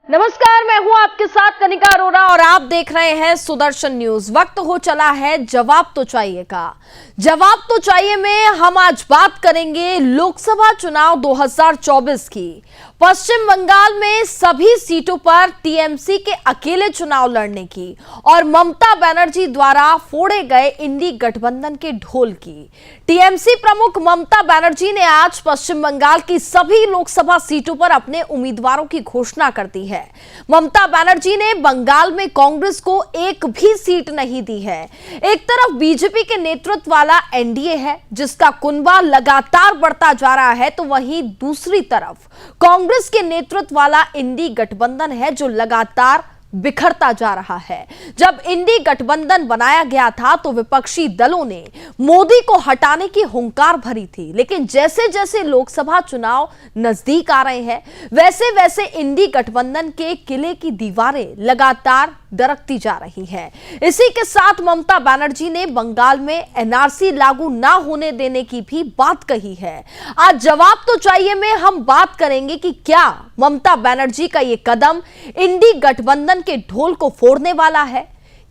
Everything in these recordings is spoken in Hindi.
नमस्कार, मैं हूं आपके साथ कनिका अरोरा और आप देख रहे हैं सुदर्शन न्यूज। वक्त हो चला है जवाब तो चाहिए का। जवाब तो चाहिए में हम आज बात करेंगे लोकसभा चुनाव 2024 की। पश्चिम बंगाल में सभी सीटों पर टीएमसी के अकेले चुनाव लड़ने की और ममता बनर्जी द्वारा फोड़े गए इंडी गठबंधन के ढोल की। टीएमसी प्रमुख ममता बनर्जी ने आज पश्चिम बंगाल की सभी लोकसभा सीटों पर अपने उम्मीदवारों की घोषणा कर दी है। ममता बनर्जी ने बंगाल में कांग्रेस को एक भी सीट नहीं दी है। एक तरफ बीजेपी के नेतृत्व वाला एनडीए है जिसका कुनबा लगातार बढ़ता जा रहा है, तो वहीं दूसरी तरफ कांग्रेस के नेतृत्व वाला इंडी गठबंधन है जो लगातार बिखरता जा रहा है। जब इंडी गठबंधन बनाया गया था तो विपक्षी दलों ने मोदी को हटाने की हुंकार भरी थी, लेकिन जैसे जैसे लोकसभा चुनाव नजदीक आ रहे हैं वैसे वैसे इंडी गठबंधन के किले की दीवारें लगातार दरकती जा रही हैं। इसी के साथ ममता बनर्जी ने बंगाल में एनआरसी लागू ना होने देने की भी बात कही है। आज जवाब तो चाहिए में हम बात करेंगे कि क्या ममता बनर्जी का यह कदम इंडी गठबंधन के ढोल को फोड़ने वाला है।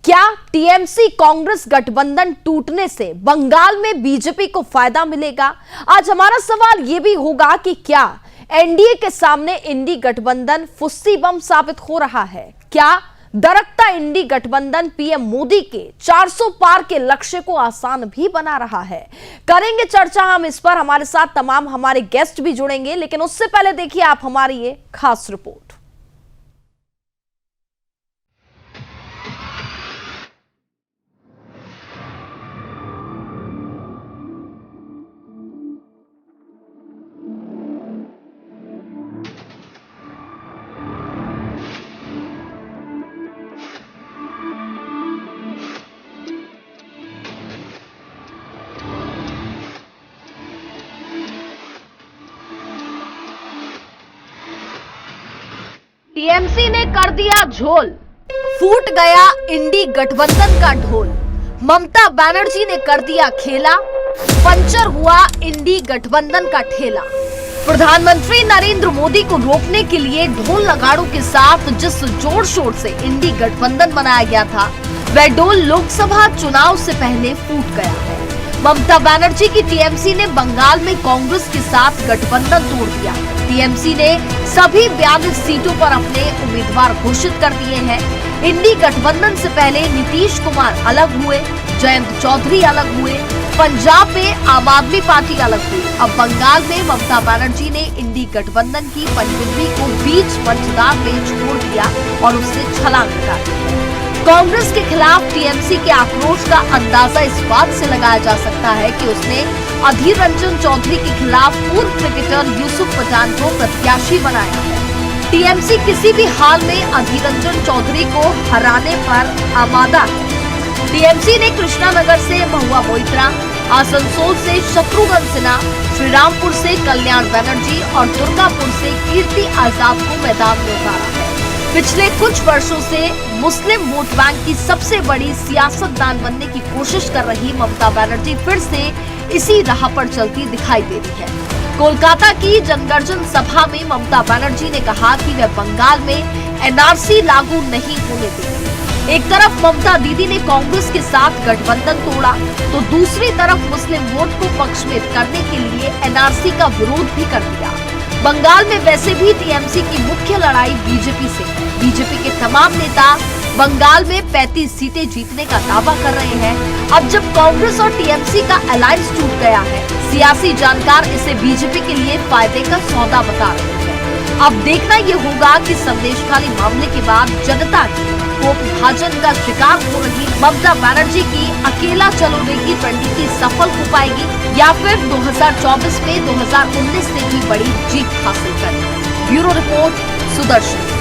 क्या टीएमसी कांग्रेस गठबंधन टूटने से बंगाल में बीजेपी को फायदा मिलेगा। आज हमारा सवाल यह भी होगा कि क्या एनडीए के सामने इंडी गठबंधन फुस्सी बम साबित हो रहा है। क्या दरकता इंडी गठबंधन पीएम मोदी के 400 पार के लक्ष्य को आसान भी बना रहा है। करेंगे चर्चा हम इस पर। हमारे साथ तमाम हमारे गेस्ट भी जुड़ेंगे, लेकिन उससे पहले देखिए आप हमारी ये खास रिपोर्ट। टीएमसी ने कर दिया झोल, फूट गया इंडी गठबंधन का ढोल। ममता बनर्जी ने कर दिया खेला, पंचर हुआ इंडी गठबंधन का ठेला। प्रधानमंत्री नरेंद्र मोदी को रोकने के लिए ढोल नगाड़ों के साथ जिस जोर शोर से इंडी गठबंधन बनाया गया था वह ढोल लोकसभा चुनाव से पहले फूट गया है। ममता बनर्जी की टीएमसी ने बंगाल में कांग्रेस के साथ गठबंधन तोड़ दिया। टीएमसी ने सभी 42 सीटों पर अपने उम्मीदवार घोषित कर दिए हैं। इंडी गठबंधन से पहले नीतीश कुमार अलग हुए, जयंत चौधरी अलग हुए, पंजाब में आम आदमी पार्टी अलग हुई। अब बंगाल में ममता बनर्जी ने इंडी गठबंधन की पनडुब्बी को बीच मंचदार में छोड़ दिया और उससे छलांग लगा दी। कांग्रेस के खिलाफ टीएमसी के आक्रोश का अंदाजा इस बात से लगाया जा सकता है कि उसने अधीर रंजन चौधरी के खिलाफ पूर्व क्रिकेटर यूसुफ पठान को प्रत्याशी बनाया है। टीएमसी किसी भी हाल में अधीर रंजन चौधरी को हराने पर आमादा है। टीएमसी ने कृष्णानगर से महुआ मोइत्रा, आसनसोल से शत्रुघ्न सिन्हा, श्रीरामपुर से कल्याण बनर्जी और दुर्गापुर से कीर्ति आजाद को मैदान में उतारा है। पिछले कुछ वर्षों से मुस्लिम वोट बैंक की सबसे बड़ी सियासतदान बनने की कोशिश कर रही ममता बनर्जी फिर से इसी राह पर चलती दिखाई दे रही है। कोलकाता की जनगर्जन सभा में ममता बनर्जी ने कहा कि वह बंगाल में एनआरसी लागू नहीं होने देंगी। एक तरफ ममता दीदी ने कांग्रेस के साथ गठबंधन तोड़ा तो दूसरी तरफ मुस्लिम वोट को पक्ष में करने के लिए एनआरसी का विरोध भी कर दिया। बंगाल में वैसे भी टीएमसी की मुख्य लड़ाई बीजेपी से है। बीजेपी के तमाम नेता बंगाल में 35 सीटें जीतने का दावा कर रहे हैं। अब जब कांग्रेस और टीएमसी का अलायंस टूट गया है, सियासी जानकार इसे बीजेपी के लिए फायदे का सौदा बता रहे हैं। अब देखना ये होगा कि संदेशखाली मामले के बाद जनता की कोप विभाजन का शिकार हो रही ममता बनर्जी की अकेला चलोने की रणनीति सफल हो पाएगी या फिर 2024 में 2019 से भी बड़ी जीत हासिल करेगी। Bureau report, Sudarshan.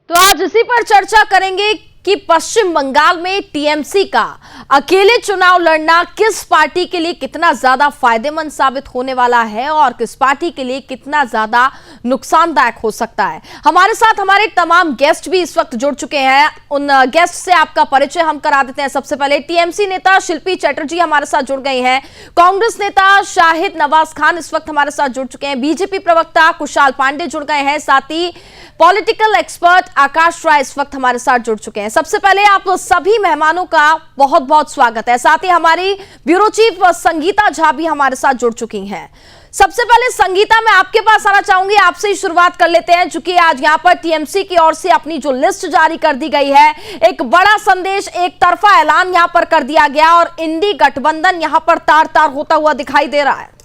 तो आज इसी पर चर्चा करेंगे कि पश्चिम बंगाल में टीएमसी का अकेले चुनाव लड़ना किस पार्टी के लिए कितना ज्यादा फायदेमंद साबित होने वाला है और किस पार्टी के लिए कितना ज्यादा नुकसानदायक हो सकता है। हमारे साथ हमारे तमाम गेस्ट भी इस वक्त जुड़ चुके हैं। उन गेस्ट से आपका परिचय हम करा देते हैं। सबसे पहले टीएमसी नेता शिल्पी चटर्जी हमारे साथ जुड़ गई हैं। कांग्रेस नेता शाहिद नवाज खान इस वक्त हमारे साथ जुड़ चुके हैं। बीजेपी प्रवक्ता कुशाल पांडे जुड़ गए हैं। साथ ही पॉलिटिकल एक्सपर्ट आकाश राय इस वक्त हमारे साथ जुड़ चुके हैं। सबसे पहले आप सभी मेहमानों का बहुत बहुत स्वागत है। साथ ही हमारी ब्यूरो चीफ संगीता झा भी हमारे साथ जुड़ चुकी हैं। सबसे पहले संगीता, मैं आपके पास आना चाहूंगी, आपसे ही शुरुआत कर लेते हैं। चूंकि आज यहां पर टीएमसी की ओर से अपनी जो लिस्ट जारी कर दी गई है, एक बड़ा संदेश, एक तरफा ऐलान यहां पर कर दिया गया और इंडी गठबंधन यहां पर तार तार होता हुआ दिखाई दे रहा है।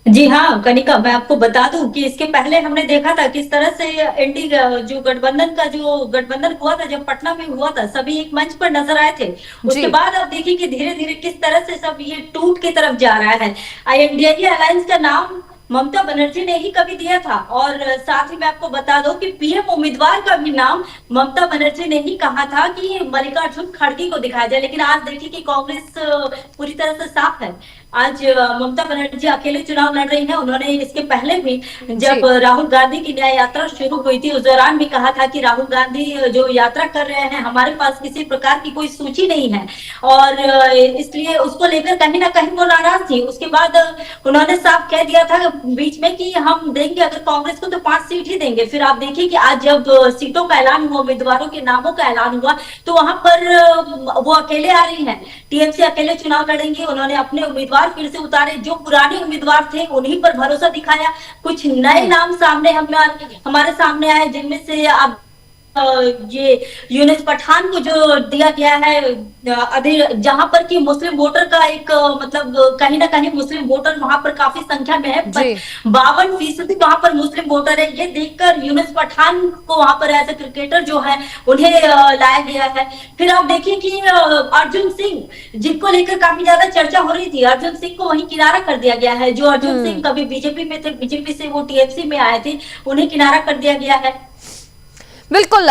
जी हाँ कनिका, मैं आपको बता दूं कि इसके पहले हमने देखा था किस तरह से इंडी जो गठबंधन हुआ था, जब पटना में हुआ था, सभी एक मंच पर नजर आए थे। उसके बाद आप देखिए कि धीरे धीरे किस तरह से सब ये टूट की तरफ जा रहा है। इंडिया अलायंस का नाम ममता बनर्जी ने ही कभी दिया था और साथ ही मैं आपको बता दूं कि पीएम उम्मीदवार का भी नाम ममता बनर्जी ने ही कहा था कि मल्लिकार्जुन खड़गे को दिखाया जाए। लेकिन आज देखिए कि कांग्रेस पूरी तरह से साफ है। आज ममता बनर्जी अकेले चुनाव लड़ रही है। उन्होंने इसके पहले भी जब राहुल गांधी की न्याय यात्रा शुरू हुई थी, उस दौरान भी कहा था कि राहुल गांधी जो यात्रा कर रहे हैं, हमारे पास किसी प्रकार की कोई सूची नहीं है और इसलिए उसको लेकर कहीं ना कहीं वो नाराज थी। उसके बाद उन्होंने साफ कह दिया था बीच में कि हम देंगे अगर कांग्रेस को तो 5 सीट ही देंगे। फिर आप देखिए कि आज जब सीटों का ऐलान हुआ, उम्मीदवारों के नामों का ऐलान हुआ, तो वहां पर वो अकेले आ रही है। टीएमसी अकेले चुनाव लड़ेंगे। उन्होंने अपने उम्मीदवार फिर से उतारे, जो पुराने उम्मीदवार थे उन्हीं पर भरोसा दिखाया। कुछ नए नाम सामने हमारे सामने आए, जिनमें से आप ये यूनुस पठान को जो दिया गया है, जहां पर कि मुस्लिम वोटर का एक मतलब कहीं ना कहीं मुस्लिम वोटर वहां पर काफी संख्या में है, 52% वहां पर मुस्लिम वोटर है। ये देखकर यूनुस पठान को वहां पर एज ए क्रिकेटर जो है उन्हें लाया गया है। फिर आप देखिए कि अर्जुन सिंह, जिनको लेकर काफी ज्यादा चर्चा हो रही थी, अर्जुन सिंह को वहीं किनारा कर दिया गया है। जो अर्जुन सिंह कभी बीजेपी में थे, बीजेपी से वो टीएमसी में आए थे, उन्हें किनारा कर दिया गया है। बिल्कुल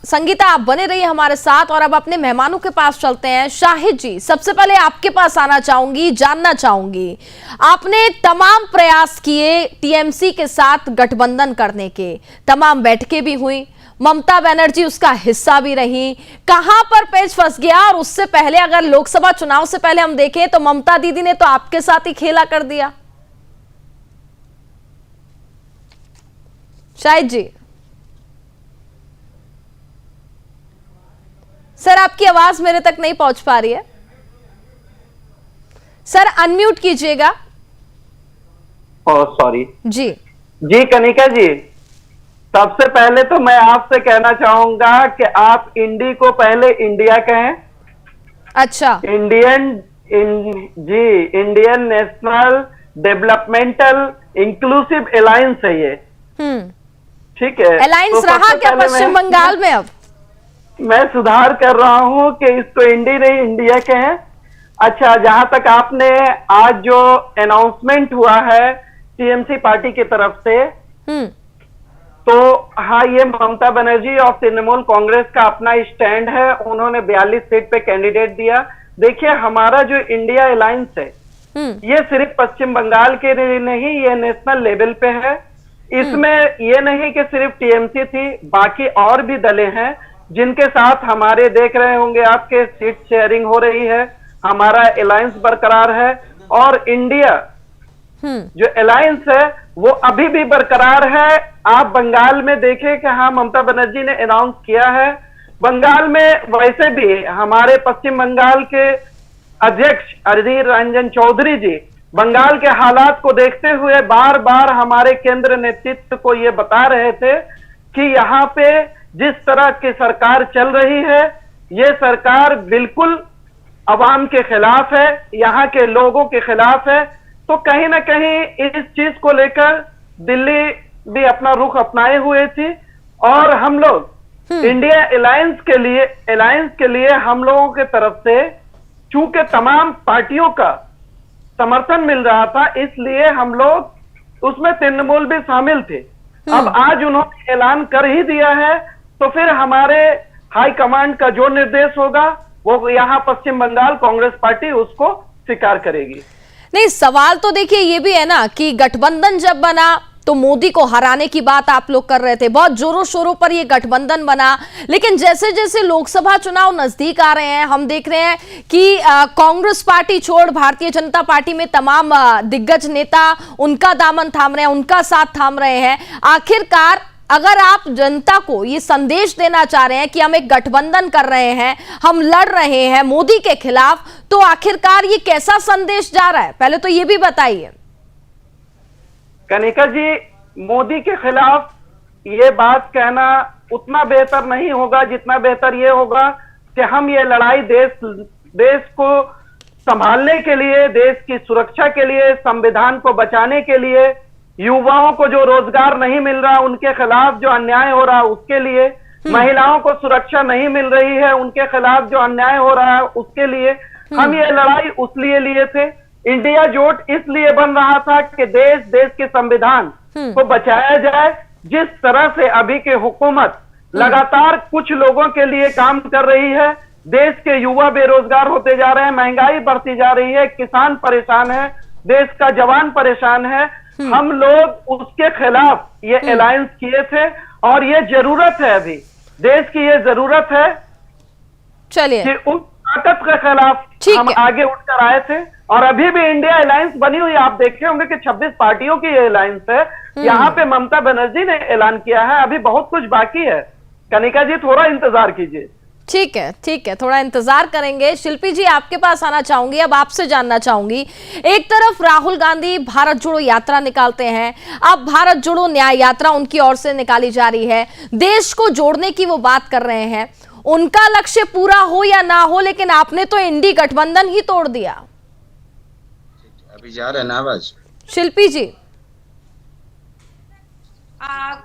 संगीता, आप बने रहिए हमारे साथ और अब अपने मेहमानों के पास चलते हैं। शाहिद जी, सबसे पहले आपके पास आना चाहूंगी, जानना चाहूंगी, आपने तमाम प्रयास किए टीएमसी के साथ गठबंधन करने के, तमाम बैठकें भी हुई, ममता बनर्जी उसका हिस्सा भी रही, कहां पर पेच फंस गया? और उससे पहले अगर लोकसभा चुनाव से पहले हम देखें तो ममता दीदी ने तो आपके साथ ही खेला कर दिया। शाहिद जी सर, आपकी आवाज मेरे तक नहीं पहुंच पा रही है। सर अनम्यूट कीजिएगा। सॉरी जी जी कनिका जी, सबसे पहले तो मैं आपसे कहना चाहूंगा कि आप इंडी को पहले इंडिया कहें। अच्छा, Indian national developmental inclusive alliance है ये। ठीक है, अलायंस तो रहा क्या पश्चिम बंगाल में? अब मैं सुधार कर रहा हूं कि इसको इंडी नहीं इंडिया कहें। अच्छा, जहां तक आपने आज जो अनाउंसमेंट हुआ है टीएमसी पार्टी की तरफ से, तो हाँ, ये ममता बनर्जी और तृणमूल कांग्रेस का अपना स्टैंड है। उन्होंने 42 सीट पे कैंडिडेट दिया। देखिए, हमारा जो इंडिया अलायंस है ये सिर्फ पश्चिम बंगाल के लिए नहीं, ये नेशनल लेवल पे है। इसमें ये नहीं कि सिर्फ टीएमसी थी, बाकी और भी दलें हैं जिनके साथ हमारे, देख रहे होंगे आपके, सीट शेयरिंग हो रही है, हमारा अलायंस बरकरार है। और इंडिया जो अलायंस है वो अभी भी बरकरार है। आप बंगाल में देखें कि हाँ, ममता बनर्जी ने अनाउंस किया है। बंगाल में वैसे भी हमारे पश्चिम बंगाल के अध्यक्ष अधीर रंजन चौधरी जी बंगाल के हालात को देखते हुए बार बार हमारे केंद्र नेतृत्व को ये बता रहे थे कि यहाँ पे जिस तरह की सरकार चल रही है, ये सरकार बिल्कुल अवाम के खिलाफ है, यहाँ के लोगों के खिलाफ है। तो कहीं ना कहीं इस चीज को लेकर दिल्ली भी अपना रुख अपनाए हुए थी और हम लोग इंडिया अलायंस के लिए हम लोगों के तरफ से, चूंकि तमाम पार्टियों का समर्थन मिल रहा था, इसलिए हम लोग उसमें तृणमूल भी शामिल थे। अब आज उन्होंने ऐलान कर ही दिया है, तो फिर हमारे हाई कमांड का जो निर्देश होगा वो यहाँ पश्चिम बंगाल कांग्रेस पार्टी उसको स्वीकार करेगी। नहीं, सवाल तो देखिए ये भी है ना कि गठबंधन जब बना तो मोदी को हराने की बात आप लोग कर रहे थे, बहुत जोरों शोरों पर ये गठबंधन बना, लेकिन जैसे जैसे लोकसभा चुनाव नजदीक आ रहे हैं हम देख रहे हैं कि कांग्रेस पार्टी छोड़ भारतीय जनता पार्टी में तमाम दिग्गज नेता उनका दामन थाम रहे हैं, उनका साथ थाम रहे हैं। आखिरकार अगर आप जनता को ये संदेश देना चाह रहे हैं कि हम एक गठबंधन कर रहे हैं, हम लड़ रहे हैं मोदी के खिलाफ, तो आखिरकार ये कैसा संदेश जा रहा है, पहले तो ये भी बताइए। कनिका जी, मोदी के खिलाफ ये बात कहना उतना बेहतर नहीं होगा जितना बेहतर ये होगा कि हम ये लड़ाई देश को संभालने के लिए, देश की सुरक्षा के लिए, संविधान को बचाने के लिए, युवाओं को जो रोजगार नहीं मिल रहा उनके खिलाफ जो अन्याय हो रहा उसके लिए, महिलाओं को सुरक्षा नहीं मिल रही है उनके खिलाफ जो अन्याय हो रहा है उसके लिए हम ये लड़ाई उस लिए लिए थे। इंडिया जोट इसलिए बन रहा था कि देश के संविधान को बचाया जाए। जिस तरह से अभी की हुकूमत लगातार कुछ लोगों के लिए काम कर रही है, देश के युवा बेरोजगार होते जा रहे हैं, महंगाई बढ़ती जा रही है, किसान परेशान है, देश का जवान परेशान है, हम लोग उसके खिलाफ ये अलायंस किए थे और ये जरूरत है, अभी देश की ये जरूरत है चलिए कि उस ताकत के खिलाफ हम आगे उठकर आए थे। और अभी भी इंडिया अलायंस बनी हुई, आप देखे होंगे कि 26 पार्टियों की ये अलायंस है। यहाँ पे ममता बनर्जी ने ऐलान किया है, अभी बहुत कुछ बाकी है। कनिका जी थोड़ा इंतजार कीजिए। ठीक है, थोड़ा इंतजार करेंगे। शिल्पी जी आपके पास आना चाहूंगी, अब आपसे जानना चाहूंगी, एक तरफ राहुल गांधी भारत जोड़ो यात्रा निकालते हैं, अब भारत जोड़ो न्याय यात्रा उनकी ओर से निकाली जा रही है, देश को जोड़ने की वो बात कर रहे हैं, उनका लक्ष्य पूरा हो या ना हो, लेकिन आपने तो इंडी गठबंधन ही तोड़ दिया। अभी जा रहे हैं ना आवाज? शिल्पी जी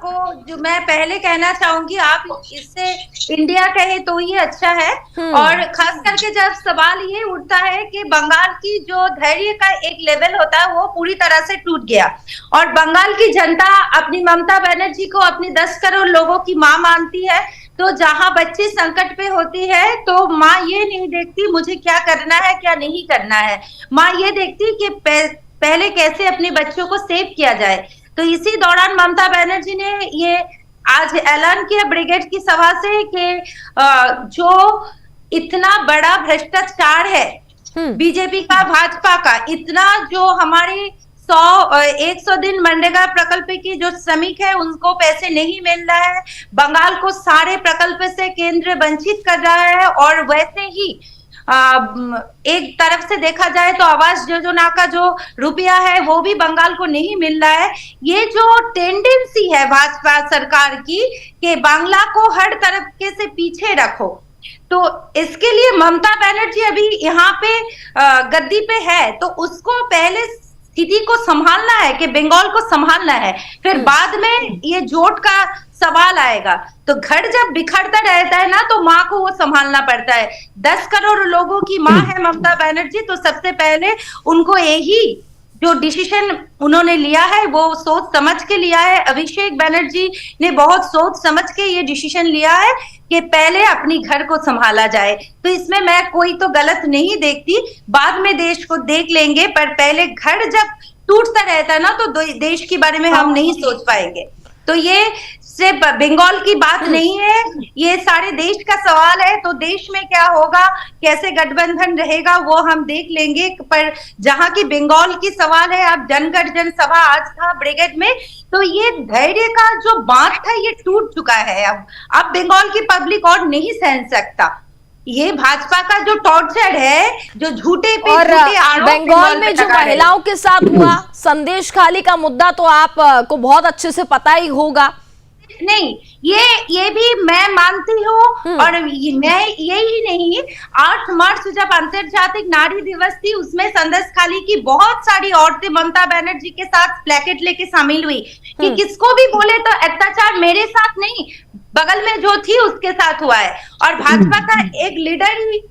को जो मैं पहले कहना चाहूंगी, आप इससे इंडिया कहे तो ही अच्छा है। और खास करके जब सवाल ये उठता है कि बंगाल की जो धैर्य का एक लेवल होता है वो पूरी तरह से टूट गया और बंगाल की जनता अपनी ममता बनर्जी को अपनी 10 करोड़ लोगों की मां मानती है, तो जहां बच्चे संकट पे होती है तो माँ ये नहीं देखती मुझे क्या करना है क्या नहीं करना है, माँ ये देखती कि पहले कैसे अपने बच्चों को सेव किया जाए। तो इसी दौरान ममता बनर्जी ने ये आज ऐलान किया ब्रिगेड की सभा से कि जो इतना बड़ा भ्रष्टाचार है बीजेपी का, भाजपा का, इतना जो हमारे 100 दिन मनरेगा प्रकल्प की जो श्रमिक है उनको पैसे नहीं मिल रहा है, बंगाल को सारे प्रकल्प से केंद्र वंचित कर रहा है, और वैसे ही एक तरफ से देखा जाए तो आवास योजना का जो रुपया है वो भी बंगाल को नहीं मिल रहा है। ये जो टेंडेंसी है भाजपा सरकार की कि बांग्ला को हर तरफ से पीछे रखो, तो इसके लिए ममता बनर्जी अभी यहाँ पे गद्दी पे है, तो उसको पहले स्थिति को संभालना है कि बंगाल को संभालना है, फिर बाद में ये जोट का सवाल आएगा। तो घर जब बिखरता रहता है ना तो माँ को वो संभालना पड़ता है। 10 करोड़ लोगों की माँ है ममता बनर्जी, तो सबसे पहले उनको यही जो डिसीजन उन्होंने लिया है वो सोच समझ के लिया है। अभिषेक बनर्जी ने बहुत सोच समझ के ये डिसीजन लिया है कि पहले अपनी घर को संभाला जाए, तो इसमें मैं कोई तो गलत नहीं देखती, बाद में देश को देख लेंगे, पर पहले घर जब टूटता रहता है ना तो देश के बारे में हम नहीं सोच पाएंगे। तो ये सिर्फ बंगाल की बात नहीं है, ये सारे देश का सवाल है। तो देश में क्या होगा, कैसे गठबंधन रहेगा वो हम देख लेंगे, पर जहां की बंगाल की सवाल है, अब जनगण सभा आज था ब्रिगेड में, तो ये धैर्य का जो बांध था ये टूट चुका है। अब बंगाल की पब्लिक और नहीं सहन सकता। ये भाजपा का जो टॉर्चर है, जो झूठे पे झूठे आरोप बंगाल में जो महिलाओं के साथ हुआ, संदेश खाली का मुद्दा तो आप को बहुत अच्छे से पता ही होगा। नहीं, ये भी मैं मानती हूँ, और मैं यही नहीं, 8 मार्च जब अंतर्जातिक नारी दिवस थी उसमें संदेश खाली की बहुत सारी औरतें ममता बनर्जी के साथ प्लेकेट लेके शामिल हुई कि किसको भी बोले तो अत्याचार मेरे साथ नहीं, बगल में जो थी उसके साथ हुआ है। और भाजपा का एक लीडर ही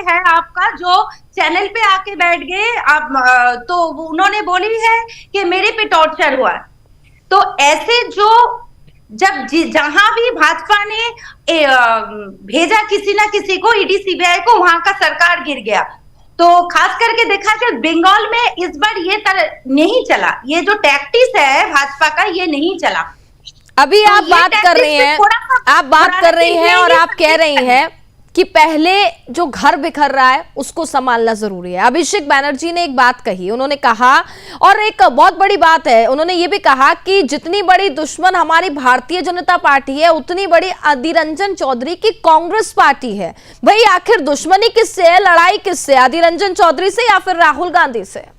है आपका जो चैनल पे आके बैठ गए, आप तो उन्होंने बोली है कि मेरे पे टॉर्चर हुआ। तो ऐसे जो जब जहां भी भाजपा ने भेजा किसी ना किसी को, ईडी सीबीआई को, वहां का सरकार गिर गया। तो खास करके देखा कि बंगाल में इस बार ये नहीं चला, ये जो टैक्टिस है भाजपा का ये नहीं चला। अभी आप बात कर रहे हैं, आप बात कर रही हैं और आप कह रही हैं कि पहले जो घर बिखर रहा है उसको संभालना जरूरी है। अभिषेक बैनर्जी ने एक बात कही, उन्होंने कहा, और एक बहुत बड़ी बात है, उन्होंने ये भी कहा कि जितनी बड़ी दुश्मन हमारी भारतीय जनता पार्टी है उतनी बड़ी अधीर रंजन चौधरी की कांग्रेस पार्टी है। भाई आखिर दुश्मनी किससे है, लड़ाई किससे, अधीर रंजन चौधरी से या फिर राहुल गांधी से?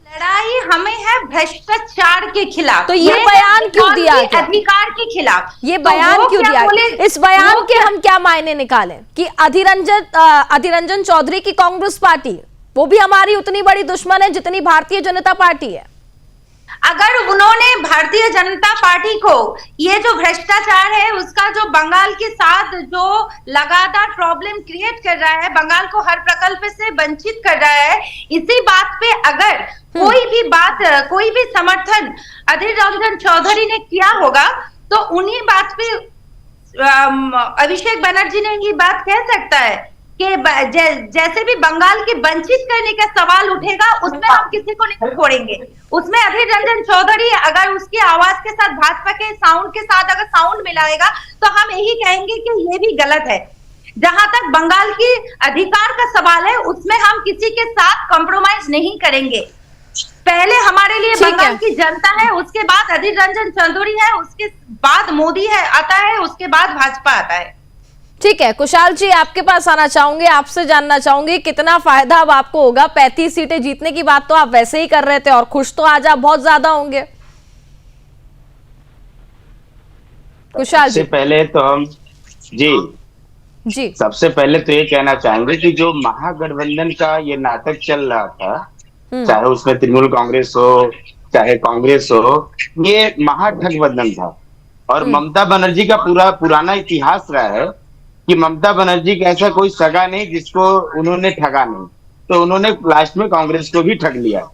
लड़ाई हमें है भ्रष्टाचार के खिलाफ। तो ये बयान क्यों दिया, अधिकार के खिलाफ ये बयान क्यों दिया? इस बयान के हम क्या मायने निकालें कि अधीर रंजन चौधरी की कांग्रेस पार्टी वो भी हमारी उतनी बड़ी दुश्मन है जितनी भारतीय जनता पार्टी है? अगर उन्होंने भारतीय जनता पार्टी को ये जो भ्रष्टाचार है उसका जो बंगाल के साथ जो लगातार प्रॉब्लम क्रिएट कर रहा है, बंगाल को हर प्रकल्प से वंचित कर रहा है, इसी बात पे अगर कोई भी बात, कोई भी समर्थन अधीर रंजन चौधरी ने किया होगा तो उन्हीं बात पे अभिषेक बनर्जी ने ये बात कह सकता है कि जैसे भी बंगाल की वंचित करने का सवाल उठेगा उसमें हम किसी को नहीं छोड़ेंगे। उसमें अधीर रंजन चौधरी अगर उसकी आवाज के साथ भाजपा के साउंड के साथ अगर साउंड मिलाएगा तो हम यही कहेंगे कि ये भी गलत है। जहां तक बंगाल की अधिकार का सवाल है उसमें हम किसी के साथ कॉम्प्रोमाइज नहीं करेंगे। पहले हमारे लिए बंगाल की जनता है, उसके बाद अधीर रंजन चौधरी है, उसके बाद मोदी है आता है, उसके बाद भाजपा आता है। ठीक है, कुशाल जी आपके पास आना चाहूंगे, आपसे जानना चाहूंगी कितना फायदा अब आपको होगा। 35 सीटें जीतने की बात तो आप वैसे ही कर रहे थे और खुश तो आज आप बहुत ज्यादा होंगे। कुशाल जी, पहले तो हम जी सबसे पहले तो ये कहना चाहेंगे कि जो महागठबंधन का ये नाटक चल रहा था, चाहे उसमें तृणमूल कांग्रेस हो चाहे कांग्रेस हो, ये महागठबंधन था। और ममता बनर्जी का पूरा पुराना इतिहास रहा है कि ममता बनर्जी का ऐसा कोई सगा नहीं जिसको उन्होंने ठगा नहीं, तो उन्होंने लास्ट में कांग्रेस को भी ठग लिया।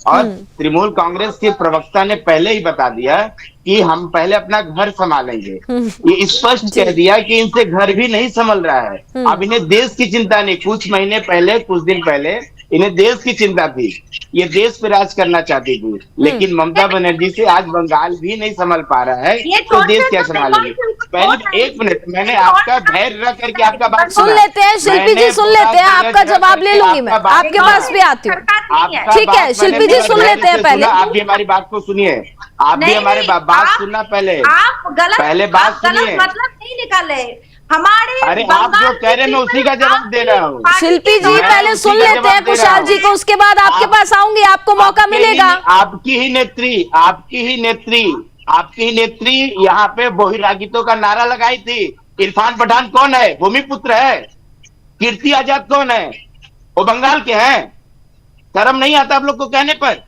और तृणमूल कांग्रेस के प्रवक्ता ने पहले ही बता दिया कि हम पहले अपना घर संभालेंगे। ये स्पष्ट कह दिया कि इनसे घर भी नहीं संभल रहा है। अब इन्हें देश की चिंता नहीं, कुछ महीने पहले, कुछ दिन पहले इन्हें देश की चिंता थी, ये देश पे राज करना चाहती थी, लेकिन ममता बनर्जी से आज बंगाल भी नहीं संभल पा रहा है तो देश क्या संभालेंगे? पहले 1 मिनट, मैंने आपका धैर्य रख करके आपका बात सुन लेते हैं। शिल्पी जी सुन लेते हैं, आपका जवाब ले लूंगी मैं, आपके पास भी आती हूँ। ठीक है शिल्पी जी सुन लेते हैं, पहले आप भी हमारी बात को सुनिए, आप भी हमारे बात सुनना, पहले बात सुनिए, मतलब नहीं निकाले हमारे। अरे आप जो कह रहे हैं मैं उसी का जवाब दे रहा हूँ। शिल्पी जी पहले सुन लेते हैं कुशाल जी को, उसके बाद आपके पास आऊंगी, आपको मौका मिलेगा। आपकी ही नेत्री यहाँ पे बहिरागितों का नारा लगाई थी। इरफान पठान कौन है? भूमिपुत्र है। कीर्ति आजाद कौन है? वो बंगाल के हैं। शर्म नहीं आता आप लोग को कहने पर?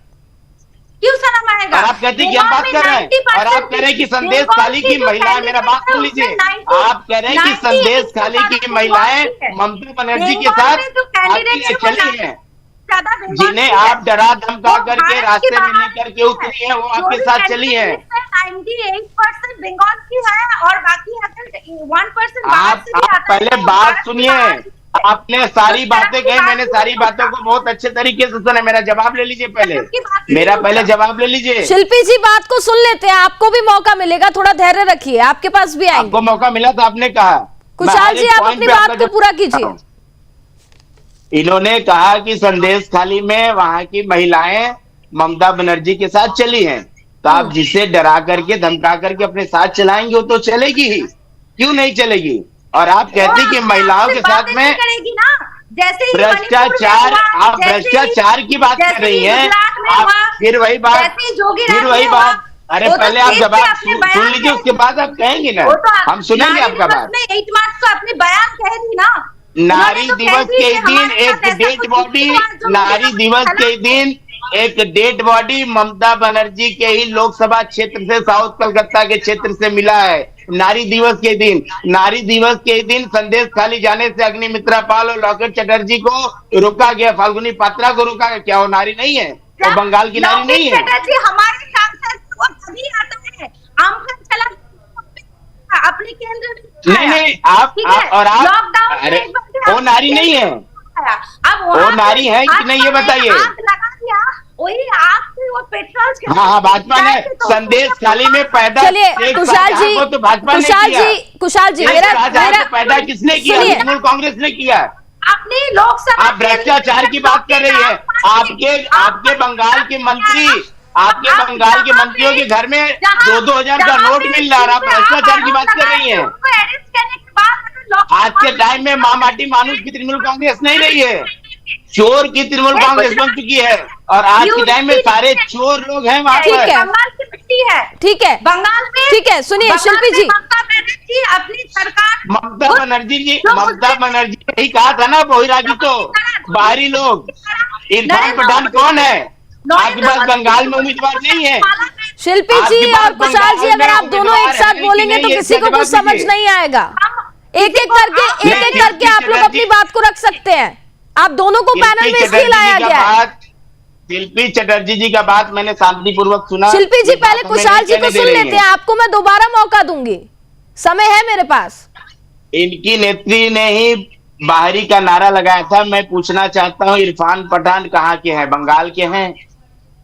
क्यों शर्म आएगा? और आप कहते हैं कि हम बात कर रहे हैं, और आप कह रहे हैं कि संदेश खाली की महिलाएं, मेरा बात सुन लीजिए, आप कह रहे हैं कि संदेश खाली की महिलाएं ममता बनर्जी के साथ चली हैं, जिन्हें आप डरा धमका करके रास्ते में लेकर के उतरी है, वो आपके साथ चली है। 98% बंगाल की है और बाकी 1% आप पहले बात सुनिए। आपने सारी बातें कही, मैंने सारी बातों को बहुत अच्छे तरीके से सुना। मेरा जवाब ले लीजिए पहले, मेरा पहले जवाब ले लीजिए। शिल्पी जी बात को सुन लेते हैं, आपको भी मौका मिलेगा, थोड़ा धैर्य रखिए, आपके पास भी आएंगे। आपको मौका मिला तो आपने कहा। कुशाल जी आप अपनी बात को पूरा कीजिए। इन्होंने कहा कि संदेश खाली में वहां की महिलाएं ममता बनर्जी के साथ चली हैं, तो आप जिसे डरा करके धमका करके अपने साथ चलाएंगे वो तो चलेगी ही, क्यों नहीं चलेगी? और आप कहते कि महिलाओं के साथ में भ्रष्टाचार, आप भ्रष्टाचार की बात कर रही हैं, आप फिर वही बात। अरे पहले आप जवाब सुन लीजिए, उसके बाद आप कहेंगे ना, हम सुनेंगे आपका बात। 8 मार्च को अपनी बयान कह दी ना, नारी दिवस के दिन एक डेड बॉडी, नारी दिवस के दिन एक डेड बॉडी ममता बनर्जी के ही लोकसभा क्षेत्र से, साउथ कलकत्ता के क्षेत्र से मिला है। नारी दिवस के दिन संदेश खाली जाने से अग्निमित्रा पाल और लॉकेट चटर्जी को रोका गया, फाल्गुनी पात्रा को रोका गया। क्या वो नारी नहीं है? वो बंगाल की नारी नहीं है? हमारे अपने केंद्र में नहीं नहीं, आप और आप लॉकडाउन अरे वो नारी नहीं है, अब वो नारी है कि नहीं ये बताइए। आग लगा दिया, वही आग से वो पेट्रोल। हाँ, भाजपा ने संदेश खाली में पैदा। चलिए कुशाल जी, तो भाजपा ने कुशाल जी मेरा पैदा किसने किया? तृणमूल कांग्रेस ने किया। अपनी लोकसभा आप भ्रष्टाचार की बात कर रही है। आपके बंगाल के मंत्री, आपके बंगाल के मंत्रियों के घर में 2,000 का नोट मिल रहा है, आप भ्रष्टाचार की बात कर रही है। आज के टाइम में माटी मानुष की तृणमूल कांग्रेस नहीं रही है, चोर की तृणमूल कांग्रेस बन चुकी है, और आज के टाइम में सारे चोर लोग हैं वहाँ पर। बंगाल की मिट्टी है, ठीक है बंगाल में, ठीक है। सुनिए शिल्पी जी, ममता बनर्जी अपनी सरकार, ममता बनर्जी ने ही कहा था ना, बहिरागी तो बाहरी लोग। इरफान पठान कौन है? आपके पास बंगाल में उम्मीदवार नहीं है। शिल्पी जी और कुशाल जी, अगर आप दोनों एक साथ बोलेंगे तो किसी को कुछ समझ नहीं आएगा। एक एक करके आप लोग अपनी बात को रख सकते हैं। आप दोनों को पैनल में इसलिए लाया गया है। शिल्पी चटर्जी जी का बात मैंने शांतिपूर्वक सुना। शिल्पी जी पहले कुशाल जी को सुन लेते हैं, आपको मैं दोबारा मौका दूंगी, समय है मेरे पास। इनकी नेत्री ने ही बाहरी का नारा लगाया था। मैं पूछना चाहता हूँ, इरफान पठान कहाँ के हैं? बंगाल के हैं।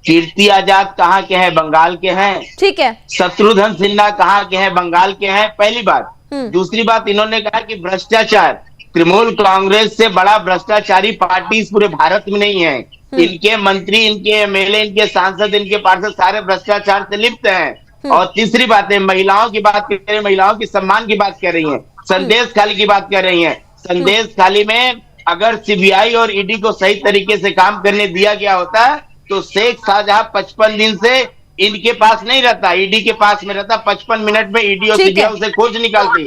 कीर्ति आजाद कहाँ के हैं? बंगाल के हैं। ठीक है। शत्रुघ्न सिन्हा कहाँ के हैं? बंगाल के हैं। पहली बात। दूसरी बात, इन्होंने कहा कि भ्रष्टाचार, तृणमूल कांग्रेस से बड़ा भ्रष्टाचारी पार्टी इस पूरे भारत में नहीं है। इनके मंत्री, इनके एमएलए, इनके सांसद, इनके पार्षद सारे भ्रष्टाचार से लिप्त हैं। और तीसरी बात है, महिलाओं की बात कर रही हैं, महिलाओं की सम्मान की बात कर रही हैं, संदेश खाली की बात कर रही हैं। संदेश खाली में अगर सीबीआई और ईडी को सही तरीके से काम करने दिया गया होता तो शेख शाहजहां 55 दिन से इनके पास नहीं रहता, ईडी के पास में रहता। 55 मिनट में ईडी और सीबीआई उसे खोज निकालती।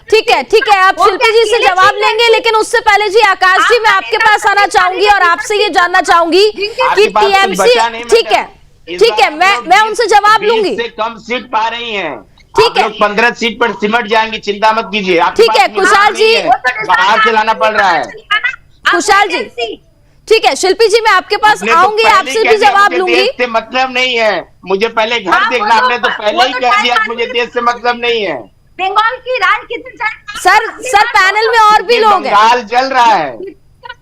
ठीक है। आप शिल्पी जी से जवाब लेंगे, लेकिन उससे पहले जी आकाश जी, मैं आपके पास आना चाहूंगी और आपसे ये जानना चाहूंगी कि टीएमसी, ठीक है, मैं उनसे जवाब लूंगी। कम सीट पा रही है, ठीक है, 15 सीट पर सिमट जाएंगी, चिंता मत कीजिए। ठीक है कुशाल जी, बाहर से लाना पड़ रहा है। कुशाल जी, ठीक है। शिल्पी जी मैं आपके पास आऊंगी, आपसे भी जवाब लूंगी। देश से मतलब नहीं है, मुझे पहले घर देखना। आपने तो पहले ही कह दिया मुझे देश से मतलब नहीं है। बंगाल की राज कितने सर पैनल में और भी लोग हैं, बंगाल जल रहा है।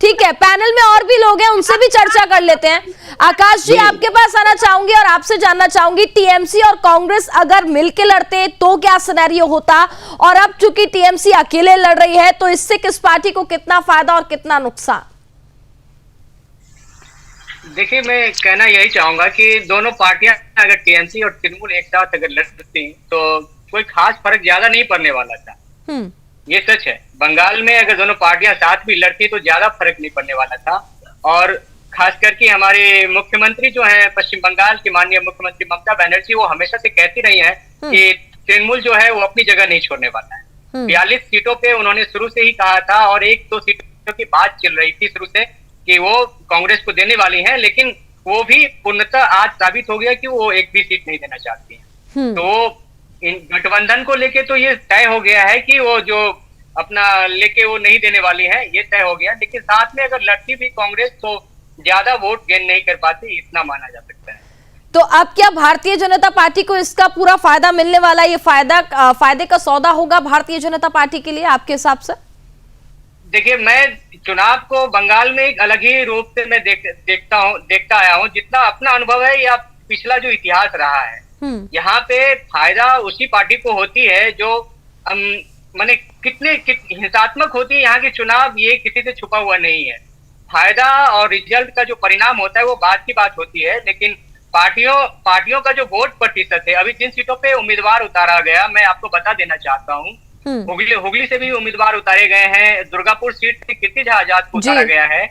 ठीक है, पैनल में और भी लोग हैं, उनसे भी चर्चा कर लेते हैं। आकाश जी आपके पास आना चाहूंगी और आपसे जानना चाहूंगी, टीएमसी और कांग्रेस अगर मिलकर लड़ते तो क्या सिनेरियो होता, और अब चूंकि टीएमसी अकेले लड़ रही है तो इससे किस पार्टी को कितना फायदा और कितना नुकसान? देखिए, मैं कहना यही चाहूंगा कि दोनों पार्टियां अगर टीएमसी और तृणमूल एक साथ अगर लड़ती तो कोई खास फर्क ज्यादा नहीं पड़ने वाला था। ये सच है। बंगाल में अगर दोनों पार्टियां साथ भी लड़ती तो ज्यादा फर्क नहीं पड़ने वाला था। और खास करके हमारे मुख्यमंत्री जो है पश्चिम बंगाल की माननीय मुख्यमंत्री ममता बनर्जी, वो हमेशा से कहती रही है कि तृणमूल जो है वो अपनी जगह नहीं छोड़ने वाला है। 42 सीटों पे उन्होंने शुरू से ही कहा था, और 1-2 सीटों की बात चल रही थी शुरू से कि वो कांग्रेस को देने वाली हैं, लेकिन वो भी पूर्णतः आज साबित हो गया कि वो एक भी सीट नहीं देना चाहती हैं। तो इन गठबंधन को लेके तो ये तय हो गया है कि वो जो अपना लेके वो नहीं देने वाली है, ये तय हो गया। लेकिन साथ में अगर लड़ती भी कांग्रेस तो ज्यादा वोट गेन नहीं कर पाती, इतना माना जा सकता है। तो अब क्या भारतीय जनता पार्टी को इसका पूरा फायदा मिलने वाला, ये फायदे का सौदा होगा भारतीय जनता पार्टी के लिए आपके हिसाब से? देखिए, मैं चुनाव को बंगाल में एक अलग ही रूप से मैं देखता आया हूँ। जितना अपना अनुभव है या पिछला जो इतिहास रहा है, यहाँ पे फायदा उसी पार्टी को होती है जो माने कितने हिंसात्मक होती है यहाँ की चुनाव, ये किसी से छुपा हुआ नहीं है। फायदा और रिजल्ट का जो परिणाम होता है वो बात की बात होती है, लेकिन पार्टियों का जो वोट प्रतिशत है, अभी जिन सीटों पे उम्मीदवार उतारा गया, मैं आपको बता देना चाहता हूँ। हुगली से भी उम्मीदवार उतारे गए हैं, दुर्गापुर सीट से कीर्ति आजाद को उतारा गया है,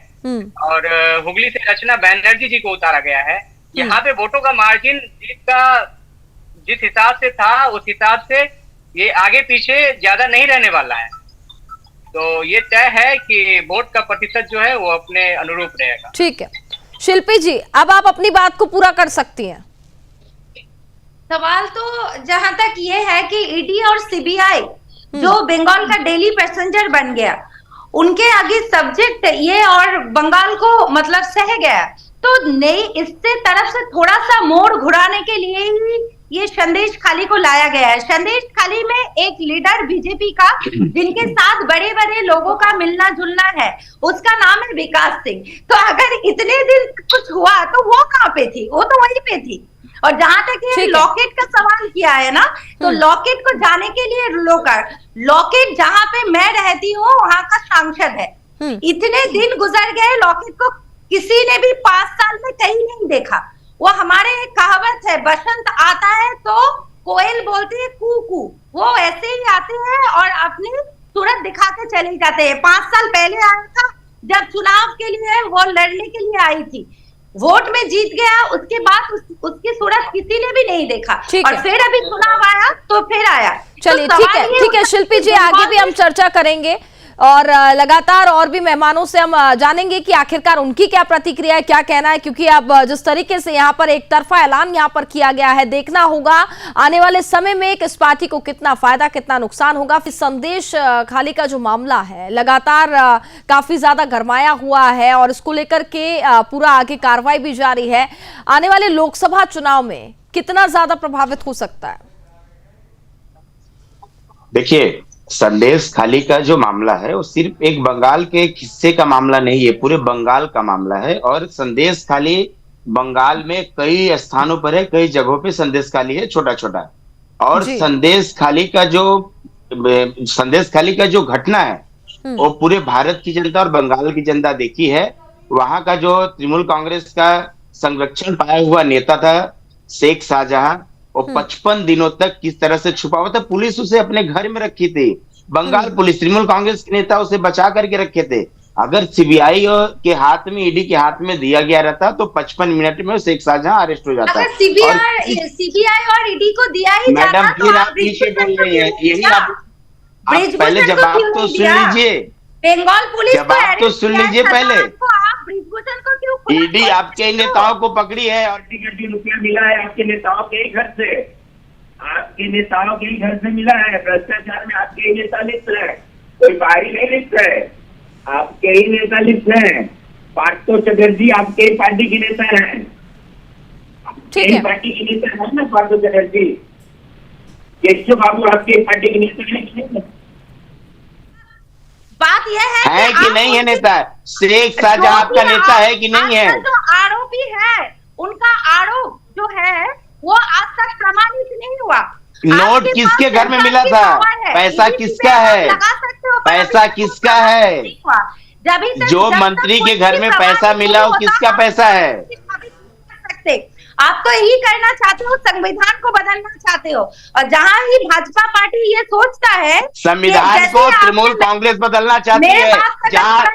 और हुगली से रचना बनर्जी जी को उतारा गया है। यहाँ पे वोटों का मार्जिन जीत का जिस हिसाब से था, उस हिसाब से ये आगे पीछे ज्यादा नहीं रहने वाला है। तो ये तय है कि वोट का प्रतिशत जो है वो अपने अनुरूप रहेगा। ठीक है शिल्पी जी, अब आप अपनी बात को पूरा कर सकती हैं। सवाल तो जहां तक ये है कि ईडी और सीबीआई जो बंगाल का डेली पैसेंजर बन गया, उनके आगे सब्जेक्ट ये और बंगाल को मतलब सह गया, तो नई इससे तरफ से थोड़ा सा मोड़ घुराने के लिए ही ये संदेश खाली को लाया गया है। संदेश खाली में एक लीडर बीजेपी का जिनके साथ बड़े बड़े लोगों का मिलना जुलना है, उसका नाम है विकास सिंह। तो अगर इतने दिन कुछ हुआ तो वो कहाँ पे थी? वो तो वहीं पे थी। और जहां तक ये लॉकेट का सवाल किया है ना, तो लॉकेट को जाने के लिए लॉकेट जहां पे मैं रहती हूँ वहां का सांसद है। इतने दिन गुजर गए, लॉकेट को किसी ने भी 5 साल में कहीं नहीं देखा। वो हमारे एक कहावत है, बसंत आता है तो कोयल बोलती है कू कू, वो ऐसे ही आते हैं और अपनी सूरत दिखा के चले जाते हैं। 5 साल पहले आया था जब चुनाव के लिए वो लड़ने के लिए आई थी, वोट में जीत गया, उसके बाद उसकी सूरत किसी ने भी नहीं देखा। और फिर अभी चुनाव आया तो फिर आया। चलिए ठीक है शिल्पी जी, आगे भी हम चर्चा करेंगे और लगातार और भी मेहमानों से हम जानेंगे कि आखिरकार उनकी क्या प्रतिक्रिया है, क्या कहना है, क्योंकि अब जिस तरीके से यहाँ पर एक तरफा ऐलान यहाँ पर किया गया है, देखना होगा आने वाले समय में किस पार्टी को कितना फायदा कितना नुकसान होगा। फिर संदेश खाली का जो मामला है लगातार काफी ज्यादा गरमाया हुआ है और इसको लेकर के पूरा आगे कार्रवाई भी जारी है। आने वाले लोकसभा चुनाव में कितना ज्यादा प्रभावित हो सकता है? देखिए, संदेश खाली का जो मामला है वो सिर्फ एक बंगाल के एक हिस्से का मामला नहीं है, पूरे बंगाल का मामला है। और संदेश खाली बंगाल में कई स्थानों पर है, कई जगहों पे संदेश खाली है, छोटा छोटा। और संदेश खाली का जो घटना है वो पूरे भारत की जनता और बंगाल की जनता देखी है। वहां का जो तृणमूल कांग्रेस का संरक्षण पाया हुआ नेता था शेख शाहजहां, वो 55 दिनों तक किस तरह से छुपा हुआ था। पुलिस उसे अपने घर में रखी थी, बंगाल पुलिस, तृणमूल कांग्रेस के नेता उसे बचा करके रखे थे। अगर सीबीआई के हाथ में, ईडी के हाथ में दिया गया रहता तो 55 मिनट में शेख शाहजहां अरेस्ट हो जाता। अगर सीबीआई और ईडी को दिया ही मैडम, फिर आप पीछे बोल रही है, यही आप पहले जवाब तो सुन लीजिए, बंगाल पुलिस जवाब तो सुन लीजिए पहले। ब्रिजभूषण को क्यों ईडी आपके नेताओं को पकड़ी है और रुपया मिला है आपके नेताओं के घर से, आपके नेताओं के घर से मिला है। भ्रष्टाचार में आपके ही नेता लिप्त है, कोई बाहरी नहीं लिप्त है, आपके ही नेता लिप्त है। पार्थो चटर्जी आपके ही पार्टी के नेता है, पार्टी के नेता है ना पार्थो चटर्जी। केशव बाबू आपके पार्टी के नेता है। बात यह है कि नहीं है नेता? शेख शाहजहां आपका नेता है कि नहीं है? जो आरोपी है उनका आरोप जो है वो आज तक प्रमाणित नहीं हुआ। नोट किसके घर में मिला था? पैसा किसका है? पैसा किसका है? जो मंत्री के घर में पैसा मिला वो किसका पैसा है? आप तो यही करना चाहते हो, संविधान को बदलना चाहते हो। और जहां ही भाजपा पार्टी ये सोचता है संविधान को तृणमूल कांग्रेस बदलना चाहती है,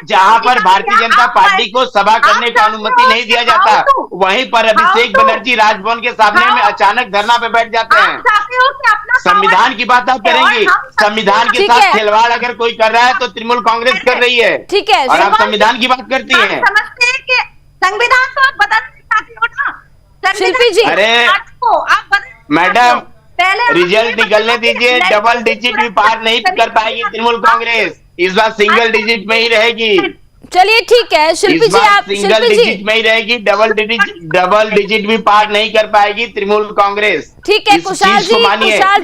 जहां पर भारतीय जनता पार्टी को सभा करने का अनुमति नहीं दिया जाता, वहीं पर अभिषेक बनर्जी राजभवन के सामने में अचानक धरना पे बैठ जाते हैं। संविधान की बात आप करेंगी? संविधान के साथ खिलवाड़ अगर कोई कर रहा है तो तृणमूल कांग्रेस कर रही है। ठीक है, और आप संविधान की बात करती है। समझते हैं कि संविधान को आप बदलना चाहते हो ना शिल्पी जी। अरे मैडम, रिजल्ट निकलने दीजिए, डबल डिजिट भी पार नहीं कर पाएगी तृणमूल कांग्रेस, इस बार सिंगल डिजिट में ही रहेगी। चलिए ठीक है शिल्पी जी, आप सिंगल डिजिट में ही रहेगी, डबल डिजिट भी पार नहीं कर पाएगी तृणमूल कांग्रेस। ठीक है कुशाल जी,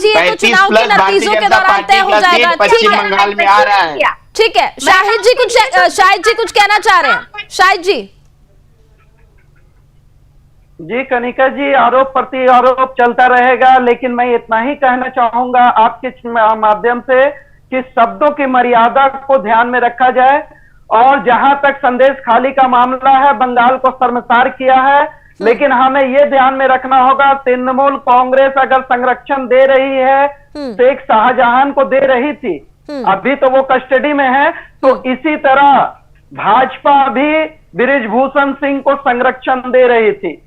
ये तो चुनाव के नतीजों के दौरान तय हो जाएगा। पश्चिम बंगाल में आ रहा है। ठीक है, शाहिद जी कुछ कहना चाह रहे हैं? शाहिद जी। जी कनिका जी, आरोप प्रति आरोप चलता रहेगा, लेकिन मैं इतना ही कहना चाहूंगा आपके माध्यम से कि शब्दों की मर्यादा को ध्यान में रखा जाए। और जहां तक संदेश खाली का मामला है, बंगाल को शर्मसार किया है, लेकिन हमें यह ध्यान में रखना होगा, तृणमूल कांग्रेस अगर संरक्षण दे रही है, शेख शाहजहां को दे रही थी, अभी तो वो कस्टडी में है, तो इसी तरह भाजपा भी ब्रिजभूषण सिंह को संरक्षण दे रही थी।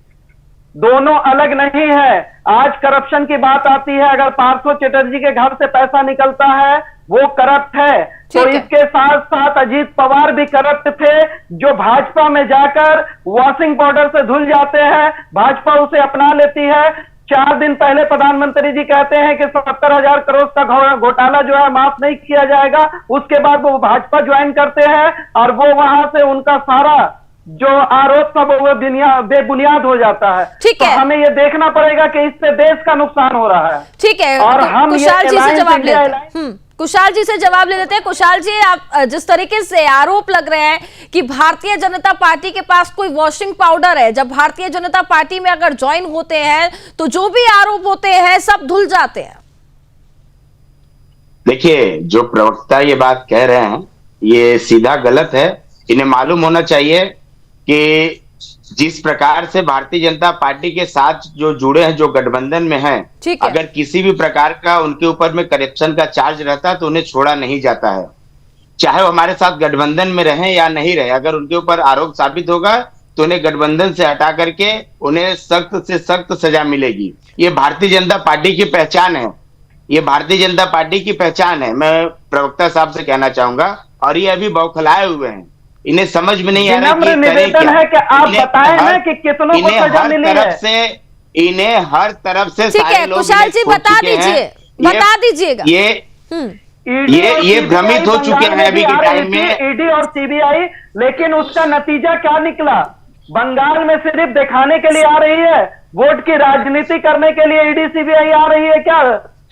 दोनों अलग नहीं है। आज करप्शन की बात आती है, अगर पार्थो चटर्जी के घर से पैसा निकलता है वो करप्ट है, तो इसके साथ साथ अजीत पवार भी करप्ट थे, जो भाजपा में जाकर वॉशिंग पाउडर से धुल जाते हैं, भाजपा उसे अपना लेती है। 4 दिन पहले प्रधानमंत्री जी कहते हैं कि 70,000 करोड़ का घोटाला जो है माफ नहीं किया जाएगा, उसके बाद वो भाजपा ज्वाइन करते हैं और वो वहां से उनका सारा जो आरोप सब वो बेबुनियाद हो जाता है। ठीक है, तो हमें ये देखना पड़ेगा कि इससे देश का नुकसान हो रहा है। ठीक है, और हम कुशाल जी से जवाब लेते हैं। कुशाल जी से जवाब ले लेते हैं। कुशाल जी, आप जिस तरीके से आरोप लग रहे हैं कि भारतीय जनता पार्टी के पास कोई वॉशिंग पाउडर है, जब भारतीय जनता पार्टी में अगर ज्वाइन होते हैं तो जो भी आरोप होते हैं सब धुल जाते हैं। देखिए, जो प्रवक्ता ये बात कह रहे हैं ये सीधा गलत है। इन्हें मालूम होना चाहिए कि जिस प्रकार से भारतीय जनता पार्टी के साथ जो जुड़े हैं, जो गठबंधन में हैं, अगर किसी भी प्रकार का उनके ऊपर में करप्शन का चार्ज रहता है तो उन्हें छोड़ा नहीं जाता है। चाहे वो हमारे साथ गठबंधन में रहें या नहीं रहे, अगर उनके ऊपर आरोप साबित होगा तो उन्हें गठबंधन से हटा करके उन्हें सख्त से सख्त सजा मिलेगी। ये भारतीय जनता पार्टी की पहचान है, ये भारतीय जनता पार्टी की पहचान है। मैं प्रवक्ता साहब से कहना चाहूंगा, और ये अभी बौखलाए हुए हैं, इन्हें समझ में नहीं आ रहा कि निवेदन है कि आप बताएं ना कि कितनों को सजा मिली है। इन्हें हर तरफ से ठीक है, कुशाल जी बता दीजिएगा। ये भ्रमित हो चुके हैं अभी के टाइम में ईडी और सीबीआई, लेकिन उसका नतीजा क्या निकला? बंगाल में सिर्फ दिखाने के लिए आ रही है, वोट की राजनीति करने के लिए ईडी सीबीआई आ रही है क्या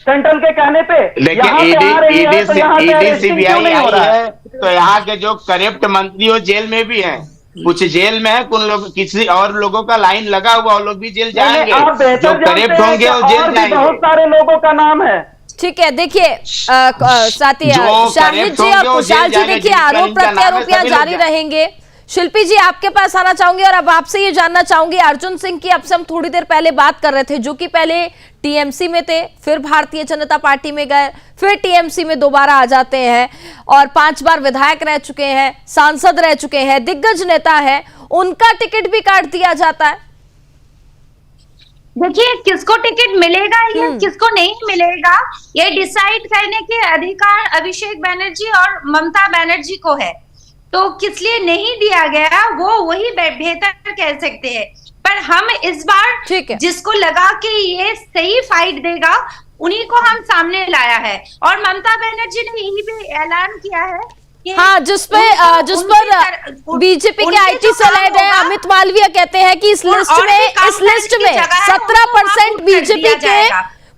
सेंट्रल के कहने पे? लेकिन ईडी सीबीआई आई है तो यहाँ के जो करप्ट मंत्री हो जेल में भी हैं, कुछ जेल में है, कुछ लोग किसी और लोगों का लाइन लगा हुआ, वो लोग भी जेल जाएंगे, जो करप्ट होंगे वो जेल जाएंगे। बहुत सारे लोगों का नाम है। ठीक है, देखिए साथी शाहिद जी और कुशाल जी, देखिए आरोप प्रत्यारोप जारी रहेंगे। शिल्पी जी, आपके पास आना चाहूंगी और अब आपसे ये जानना चाहूंगी, अर्जुन सिंह की अब से हम थोड़ी देर पहले बात कर रहे थे, जो कि पहले टीएमसी में थे, फिर भारतीय जनता पार्टी में गए, फिर टीएमसी में दोबारा आ जाते हैं और 5 बार विधायक रह चुके हैं, सांसद रह चुके हैं, दिग्गज नेता है, उनका टिकट भी काट दिया जाता है। देखिए, किसको टिकट मिलेगा या किसको नहीं मिलेगा, ये डिसाइड करने के अधिकार अभिषेक बनर्जी और ममता बनर्जी को है। तो किस लिए नहीं दिया गया वो वही बेहतर कह सकते हैं। पर हम इस बार जिसको लगा कि ये सही फाइट देगा उन्हीं को हम सामने लाया है, और ममता बनर्जी ने यही भी ऐलान किया है कि हाँ, जिस पर बीजेपी के आईटी सेल हेड है अमित मालवीय कहते हैं कि इस लिस्ट में 17% बीजेपी के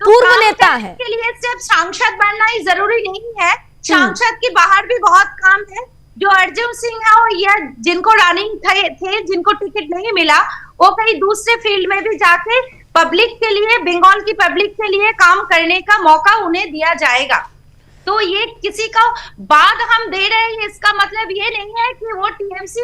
पूर्व नेता हैं। के लिए सिर्फ सांसद बनना ही जरूरी नहीं है, सांसद के बाहर भी बहुत काम है। जो अर्जुन सिंह है वो या जिनको रनिंग थे जिनको टिकट नहीं मिला, वो कहीं दूसरे फील्ड में भी जाके पब्लिक के लिए, बंगाल की पब्लिक के लिए काम करने का मौका उन्हें दिया जाएगा। तो ये किसी का बाद हम दे रहे हैं, इसका मतलब ये नहीं है कि वो टीएमसी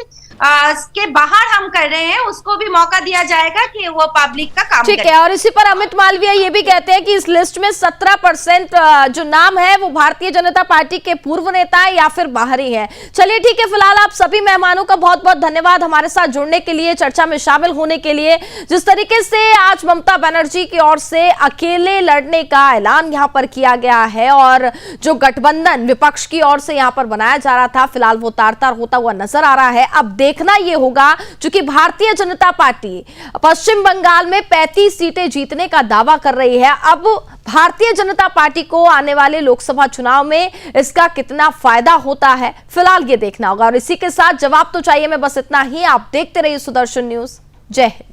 के बाहर हम कर रहे हैं, उसको भी मौका दिया जाएगा कि वो पब्लिक का काम करे। ठीक है, और इसी पर अमित मालवीय ये भी कहते हैं कि इस लिस्ट में 17% जो नाम है वो भारतीय जनता पार्टी के पूर्व नेता है या फिर बाहरी है। चलिए ठीक है, फिलहाल आप सभी मेहमानों का बहुत बहुत धन्यवाद हमारे साथ जुड़ने के लिए, चर्चा में शामिल होने के लिए। जिस तरीके से आज ममता बनर्जी की ओर से अकेले लड़ने का ऐलान यहाँ पर किया गया है और जो गठबंधन विपक्ष की ओर से यहां पर बनाया जा रहा था, फिलहाल वो तार-तार होता हुआ नजर आ रहा है। अब देखना यह होगा, चूंकि भारतीय जनता पार्टी पश्चिम बंगाल में 35 सीटें जीतने का दावा कर रही है, अब भारतीय जनता पार्टी को आने वाले लोकसभा चुनाव में इसका कितना फायदा होता है, फिलहाल ये देखना होगा। और इसी के साथ जवाब तो चाहिए मैं बस इतना ही। आप देखते रहिए सुदर्शन न्यूज। जय हिंद।